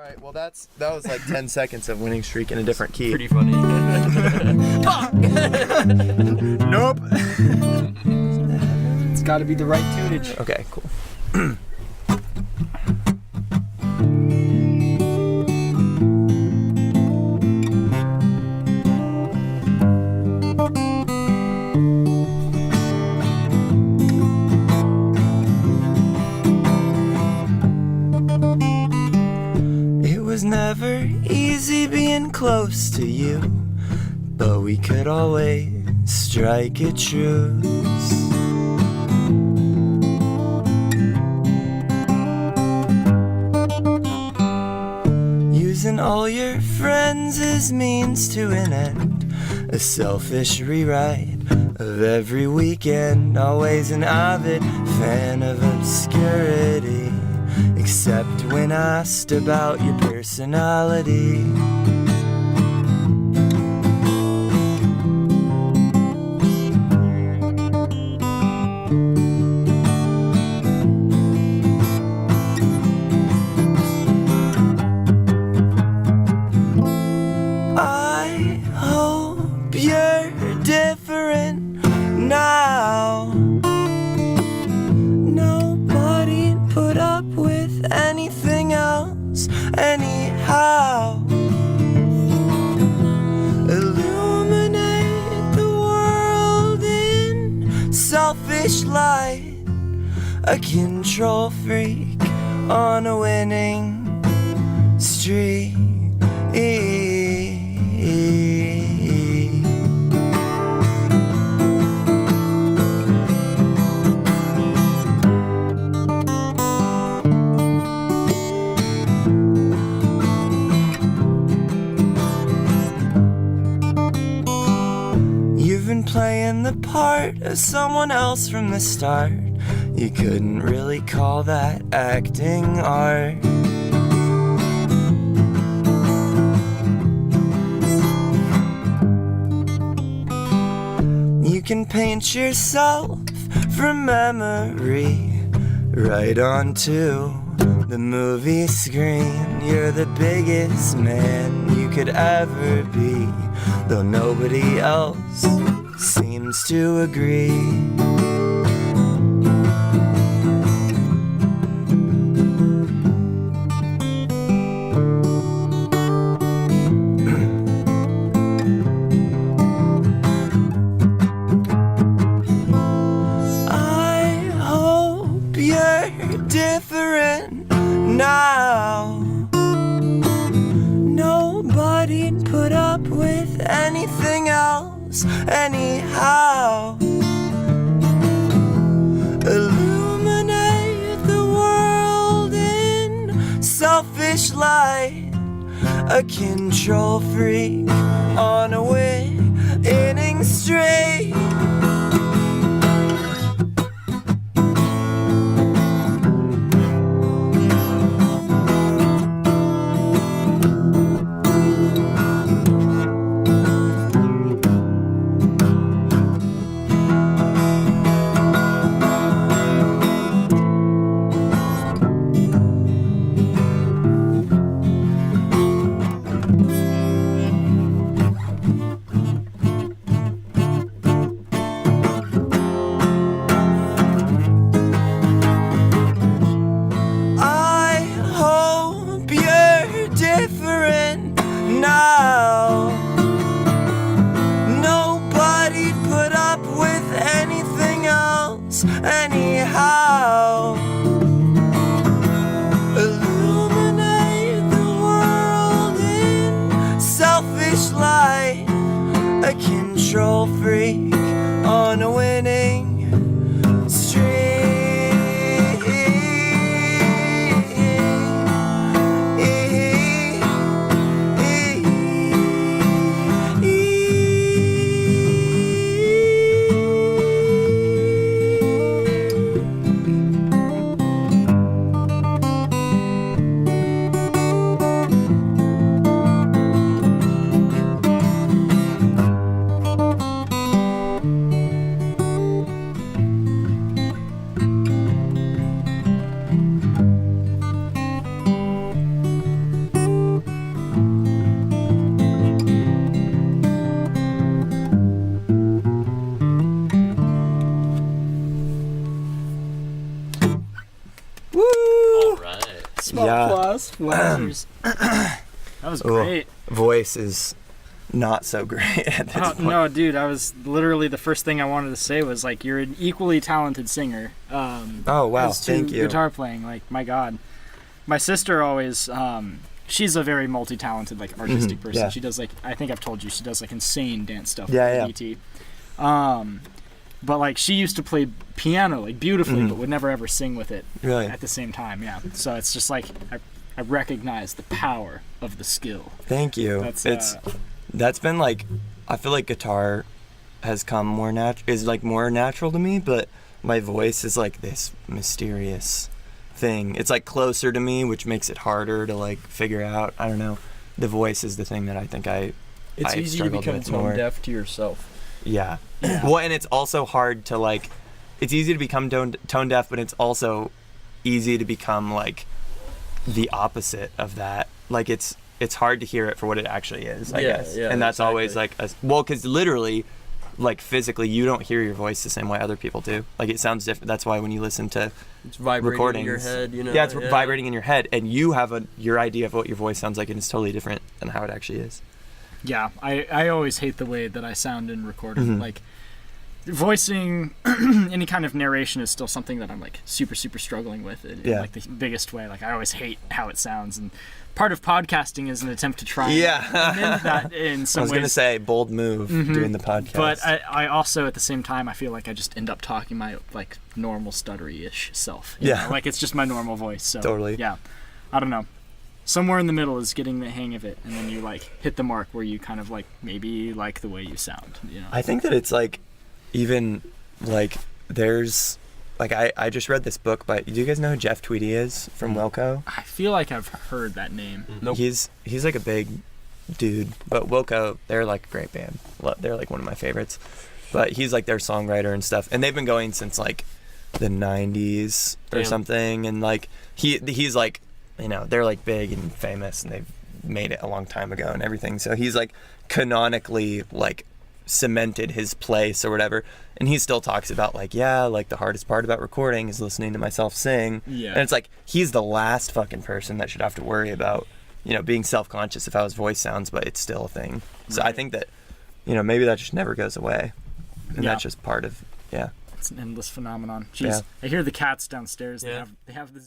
right, well that was like 10 seconds of winning streak in a different key. Pretty funny. Nope. It's got to be the right tunage. Okay, cool. It was never easy being close to you, but we could always strike a truce. Using all your friends as means to an end, a selfish rewrite of every weekend. Always an avid fan of obscurity, except when asked about your personality. I hope you're different now. Nobody put up with anything else anyhow. Illuminate the world in selfish light, a control freak on a winning streak. You've been playing the part of someone else from the start. You couldn't really call that acting art. You can paint yourself from memory right onto the movie screen. You're the biggest man you could ever be, though nobody else seems to agree. Different now. Nobody put up with anything else anyhow. Illuminate the world in selfish light, a control freak on a winning streak. Anyhow, illuminate the world in selfish light, a control freak on a winning streak. Applause. Wowzers. That was great. Voice is not so great at this point. No, dude, I was literally the first thing I wanted to say was like you're an equally talented singer. Oh wow, as to thank you. Guitar playing, like my God. My sister always, she's a very multi-talented, like artistic person. Yeah. She does like, I think I've told you, she does like insane dance stuff. Yeah, with ET. But like she used to play piano like beautifully, but would never ever sing with it Really? at the same time. Yeah. So it's just like I recognize the power of the skill. Thank you. That's been like, I feel like guitar has come more more natural to me, but my voice is like this mysterious thing. It's like closer to me, which makes it harder to like figure out. I don't know. The voice is the thing that I think It's easy to become tone deaf to yourself. Yeah. Well, and it's also hard to like, it's easy to become tone deaf, but it's also easy to become like the opposite of that. Like it's hard to hear it for what it actually is, I guess. Yeah, and that's always like, because literally, like physically, you don't hear your voice the same way other people do. Like it sounds different. That's why when you listen to it's vibrating recordings, in your head, you know. Yeah, it's vibrating in your head, and you have your idea of what your voice sounds like, and it's totally different than how it actually is. Yeah, I always hate the way that I sound in recording. Like, voicing any kind of narration is still something that I'm, like, super, super struggling with in like, the biggest way. Like, I always hate how it sounds, and part of podcasting is an attempt to try and amend that in some ways. I was going to say, bold move, doing the podcast. But I also, at the same time, I feel like I just end up talking my, like, normal stuttery-ish self. You know? Like, it's just my normal voice. So, totally. Yeah. I don't know. Somewhere in the middle is getting the hang of it, and then you like hit the mark where you kind of like maybe like the way you sound. You know? I think that it's like, even like there's like I just read this book by. Do you guys know who Jeff Tweedy is from Wilco? I feel like I've heard that name. Nope. He's like a big dude, but Wilco, they're like a great band. They're like one of my favorites. But he's like their songwriter and stuff, and they've been going since like the 90s or something, and like he's like. You know, they're like big and famous, and they've made it a long time ago and everything. So he's like canonically like cemented his place or whatever. And he still talks about like, like the hardest part about recording is listening to myself sing. Yeah. And it's like, he's the last fucking person that should have to worry about, you know, being self-conscious of how his voice sounds, but it's still a thing. So I think that, you know, maybe that just never goes away. And that's just part of, It's an endless phenomenon. Jeez. I hear the cats downstairs. They have the